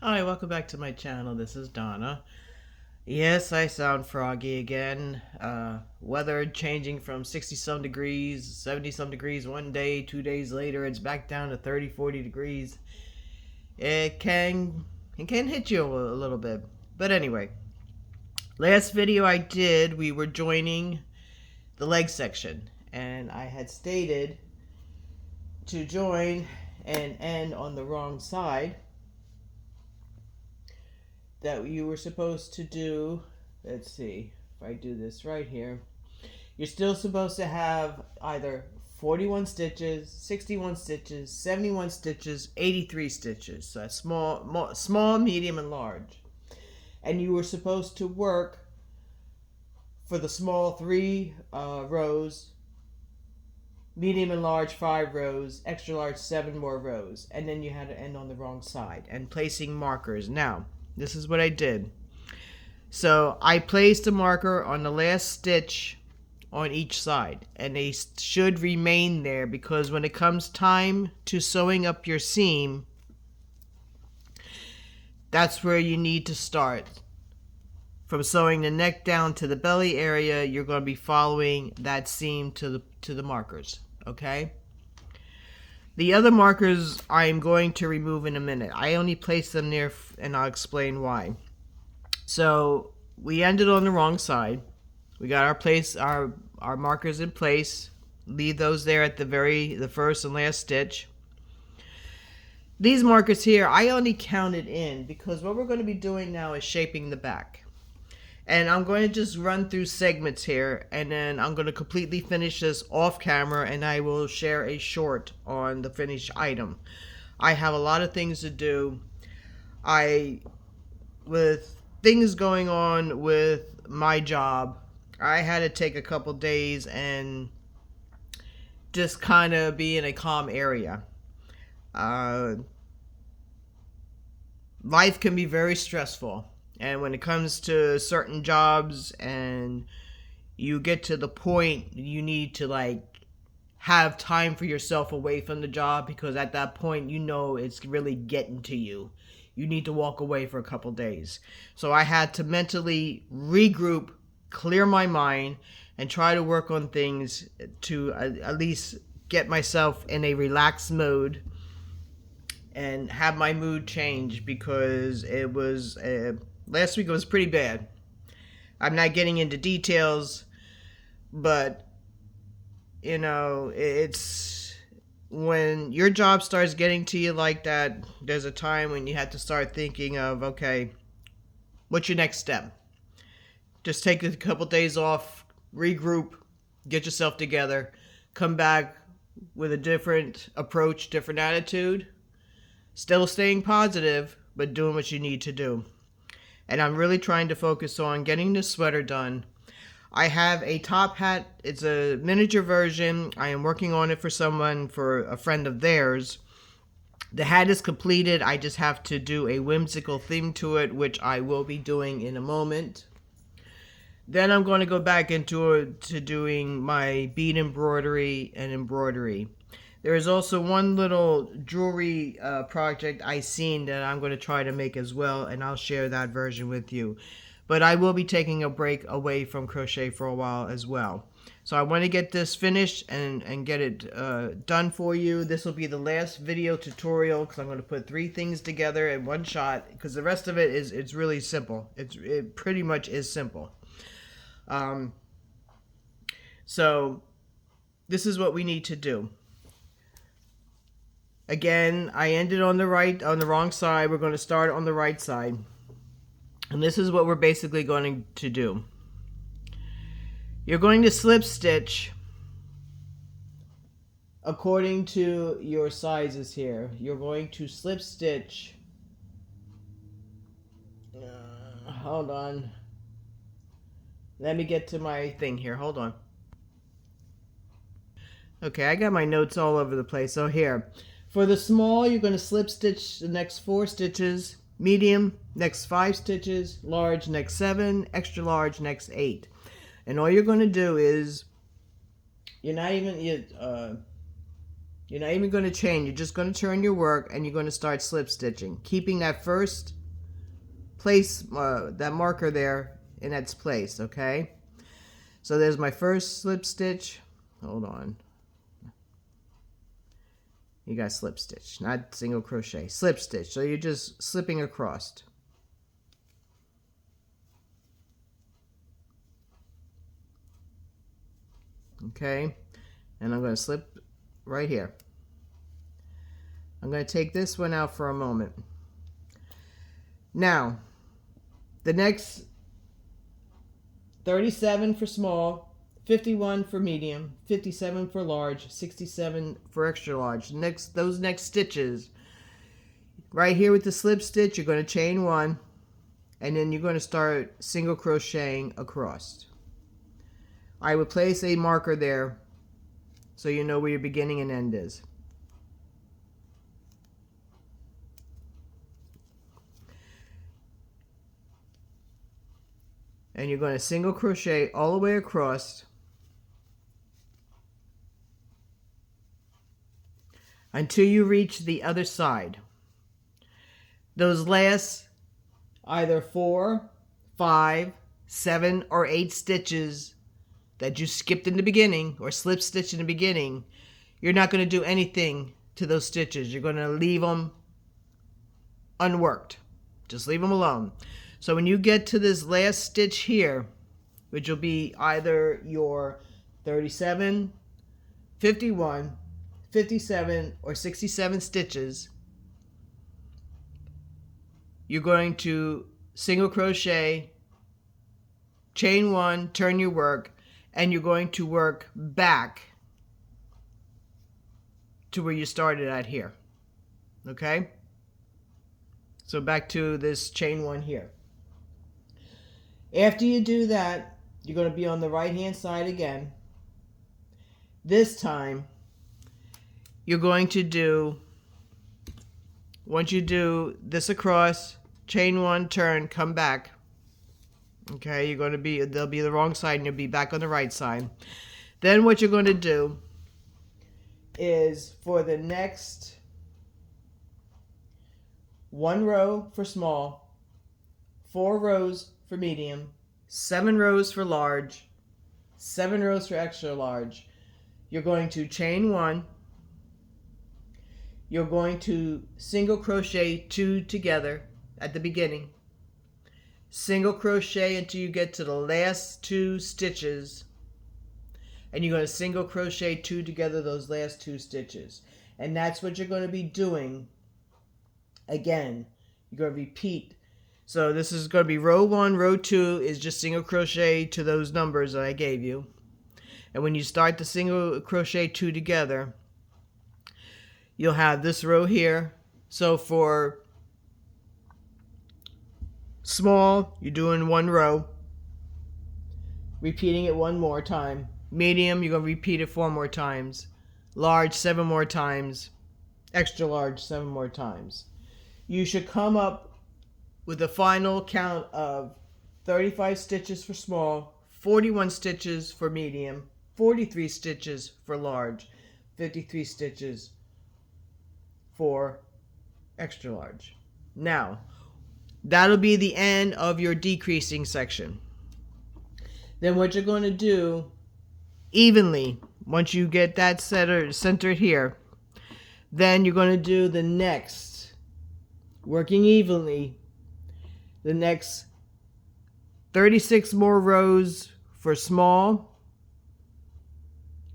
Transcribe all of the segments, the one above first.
Hi, welcome back to my channel. This is Donna. Yes, I sound froggy again. Weather changing from 60 some degrees, 70 some degrees one day, 2 days later it's back down to 30, 40 degrees. It can hit you a little bit. But anyway, last video I did, we were joining the leg section, and I had stated to join and end on the wrong side. That you were supposed to do, let's see if I do this right here, you're still supposed to have either 41 stitches, 61 stitches, 71 stitches, 83 stitches. So that's small, medium, and large. And you were supposed to work for the small 3 rows, medium and large 5 rows, extra large 7 more rows, and then you had to end on the wrong side and placing markers. Now this is what I did. So I placed a marker on the last stitch on each side, and they should remain there, because when it comes time to sewing up your seam, that's where you need to start. From sewing the neck down to the belly area, you're going to be following that seam to the markers, okay? The other markers I'm going to remove in a minute. I only placed them there and I'll explain why. So we ended on the wrong side. We got our markers in place. Leave those there at the first and last stitch. These markers here, I only counted in because what we're going to be doing now is shaping the back. And I'm going to just run through segments here, and then I'm going to completely finish this off camera, and I will share a short on the finished item. I have a lot of things to do. With things going on with my job, I had to take a couple days and just kind of be in a calm area. Life can be very stressful. And when it comes to certain jobs and you get to the point you need to have time for yourself away from the job, because at that point you know it's really getting to you. You need to walk away for a couple days. So I had to mentally regroup, clear my mind, and try to work on things to at least get myself in a relaxed mode and have my mood change, because it was last week it was pretty bad. I'm not getting into details, but you know, it's when your job starts getting to you like that, there's a time when you have to start thinking of, okay, what's your next step? Just take a couple days off, regroup, get yourself together, come back with a different approach, different attitude, still staying positive, but doing what you need to do. And I'm really trying to focus on getting this sweater done. I have a top hat. It's a miniature version. I am working on it for a friend of theirs. The hat is completed. I just have to do a whimsical theme to it, which I will be doing in a moment. Then I'm going to go back into doing my bead embroidery and embroidery. There is also one little jewelry project I seen that I'm going to try to make as well, and I'll share that version with you. But I will be taking a break away from crochet for a while as well. So I want to get this finished and get it done for you. This will be the last video tutorial, because I'm going to put 3 things together in one shot, because the rest of it it's really simple. It pretty much is simple. So this is what we need to do. Again, I ended on the wrong side. We're going to start on the right side. And this is what we're basically going to do. You're going to slip stitch according to your sizes here. You're going to slip stitch. Hold on. Let me get to my thing here. Hold on. Okay, I got my notes all over the place. So here. For the small, you're going to slip stitch the next 4 stitches, medium, next 5 stitches, large, next 7, extra large, next 8. And all you're going to do is, you're You're not even going to chain. You're just going to turn your work and you're going to start slip stitching, keeping that first place, that marker there in its place, okay? So there's my first slip stitch. Hold on. You got slip stitch, not single crochet. Slip stitch. So you're just slipping across. Okay? And I'm going to slip right here. I'm going to take this one out for a moment. Now, the next 37 for small, 51 for medium, 57 for large, 67 for extra large. Those next stitches, right here with the slip stitch, you're going to chain one, and then you're going to start single crocheting across. I would place a marker there so you know where your beginning and end is. And you're going to single crochet all the way across until you reach the other side. Those last either 4, 5, 7, or 8 stitches that you skipped in the beginning or slip stitch in the beginning, you're not going to do anything to those stitches. You're going to leave them unworked. Just leave them alone. So when you get to this last stitch here, which will be either your 37, 51, 57, or 67 stitches, you're going to single crochet, chain one, turn your work, and you're going to work back to where you started at here. Okay? So back to this chain one here. After you do that, you're going to be on the right hand side again. This time, you're going to do, once you do this across, chain one, turn, come back. Okay, you're going to be, they'll be the wrong side and you'll be back on the right side. Then what you're going to do is for the next 1 row for small, 4 rows for medium, 7 rows for large, 7 rows for extra large. You're going to chain one. You're going to single crochet 2 together at the beginning. Single crochet until you get to the last 2 stitches. And you're going to single crochet 2 together those last 2 stitches. And that's what you're going to be doing. Again, you're going to repeat. So this is going to be row 1, row 2 is just single crochet to those numbers that I gave you. And when you start the single crochet 2 together, you'll have this row here. So for small, you're doing 1 row, repeating it 1 more time. Medium, you're going to repeat it 4 more times. Large, 7 more times. Extra large, 7 more times. You should come up with a final count of 35 stitches for small, 41 stitches for medium, 43 stitches for large, 53 stitches for extra large. Now, that'll be the end of your decreasing section. Then what you're going to do evenly, once you get that centered here, then you're going to do the next, working evenly, the next 36 more rows for small,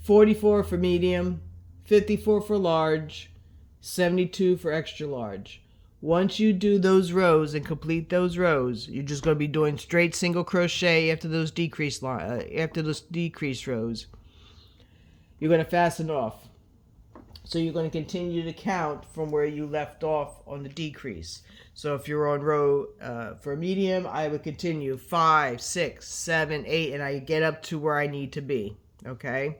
44 for medium, 54 for large, 72 for extra large. Once you do those rows and complete those rows, you're just going to be doing straight single crochet after those decrease rows. You're going to fasten off. So you're going to continue to count from where you left off on the decrease. So if you're on row for medium, I would continue 5, 6, 7, 8, and I get up to where I need to be. Okay?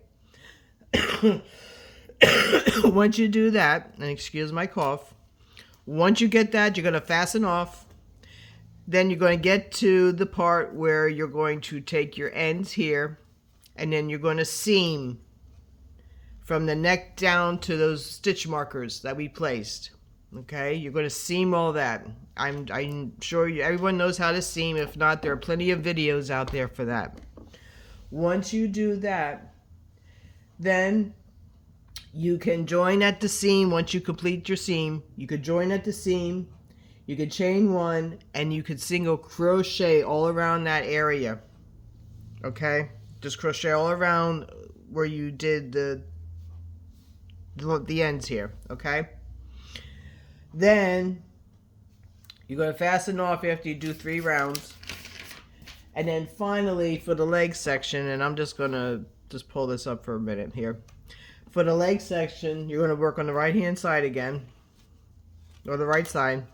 Once you do that, and excuse my cough, once you get that, you're going to fasten off. Then you're going to get to the part where you're going to take your ends here, and then you're going to seam from the neck down to those stitch markers that we placed. Okay, you're going to seam all that. I'm sure everyone knows how to seam. If not, there are plenty of videos out there for that. Once you do that, then you can join at the seam. Once you complete your seam, you could join at the seam, you could chain one, and you could single crochet all around that area. Okay, just crochet all around where you did the ends here. Okay, then you're going to fasten off after you do 3 rounds. And then finally for the leg section, and I'm just going to pull this up for a minute here. For the leg section, you're going to work on the right hand side again, or the right side.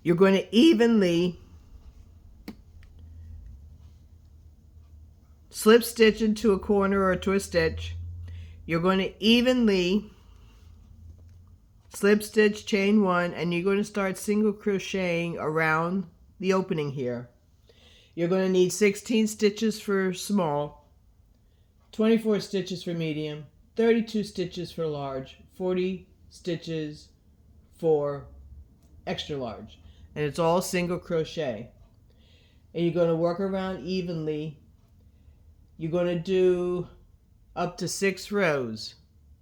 You're going to evenly slip stitch into a corner or to a stitch. You're going to evenly slip stitch, chain one, and you're going to start single crocheting around the opening here. You're going to need 16 stitches for small, 24 stitches for medium, 32 stitches for large, 40 stitches for extra large. And it's all single crochet. And you're going to work around evenly. You're going to do up to 6 rows.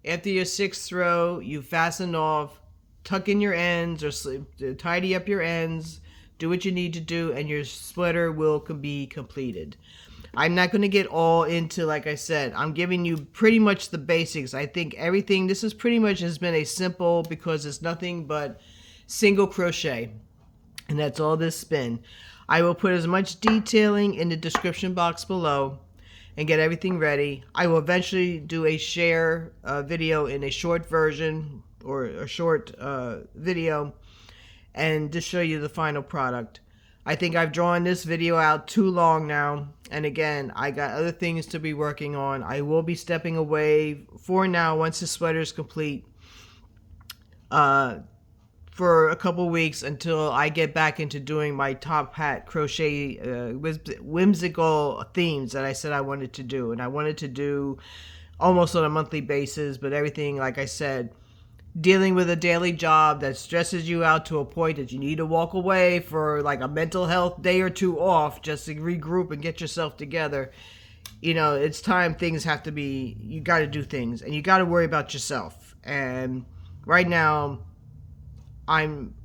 After your 6th row, you fasten off, tuck in your ends or tidy up your ends, do what you need to do, and your sweater will be completed. I'm not going to get all into, like I said, I'm giving you pretty much the basics. I think everything, this is pretty much has been a simple, because it's nothing but single crochet. And that's all this has been. I will put as much detailing in the description box below and get everything ready. I will eventually do a share video in a short version, or a short video, and just show you the final product. I think I've drawn this video out too long now, and again, I got other things to be working on. I will be stepping away for now once the sweater is complete for a couple weeks until I get back into doing my top hat crochet whimsical themes that I said I wanted to do. And I wanted to do almost on a monthly basis, but everything, like I said, dealing with a daily job that stresses you out to a point that you need to walk away for like a mental health day or 2 off just to regroup and get yourself together. You know, it's time. Things have to be, you got to do things, and you got to worry about yourself. And right now, I'm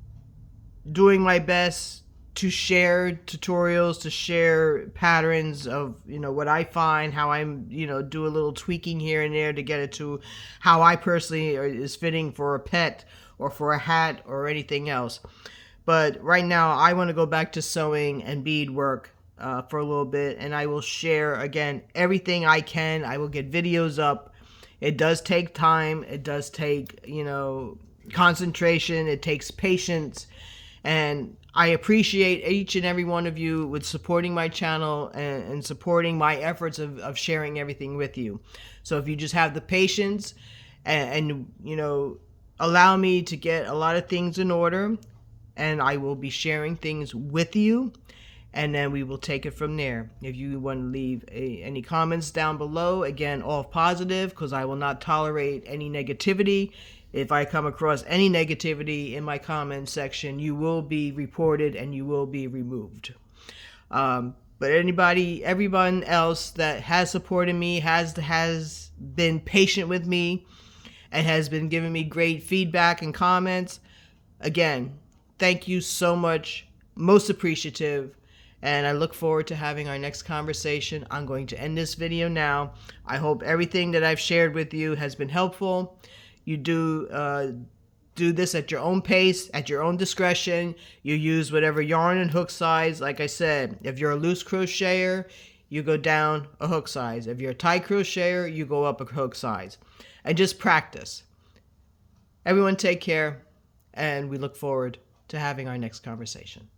doing my best to share tutorials, to share patterns of, you know, what I find, how I'm, you know, do a little tweaking here and there to get it to how I personally is fitting for a pet or for a hat or anything else. But right now, I want to go back to sewing and bead work for a little bit, and I will share, again, everything I can. I will get videos up. It does take time. It does take, you know, concentration. It takes patience, and I appreciate each and every one of you with supporting my channel and supporting my efforts of sharing everything with you. So if you just have the patience and you know, allow me to get a lot of things in order, and I will be sharing things with you, and then we will take it from there. If you want to leave any comments down below, again, all positive, because I will not tolerate any negativity. If I come across any negativity in my comment section, you will be reported and you will be removed. But everyone else that has supported me, has been patient with me, and has been giving me great feedback and comments, again, thank you so much. Most appreciative. And I look forward to having our next conversation. I'm going to end this video now. I hope everything that I've shared with you has been helpful. You do this at your own pace, at your own discretion. You use whatever yarn and hook size. Like I said, if you're a loose crocheter, you go down a hook size. If you're a tight crocheter, you go up a hook size. And just practice. Everyone take care, and we look forward to having our next conversation.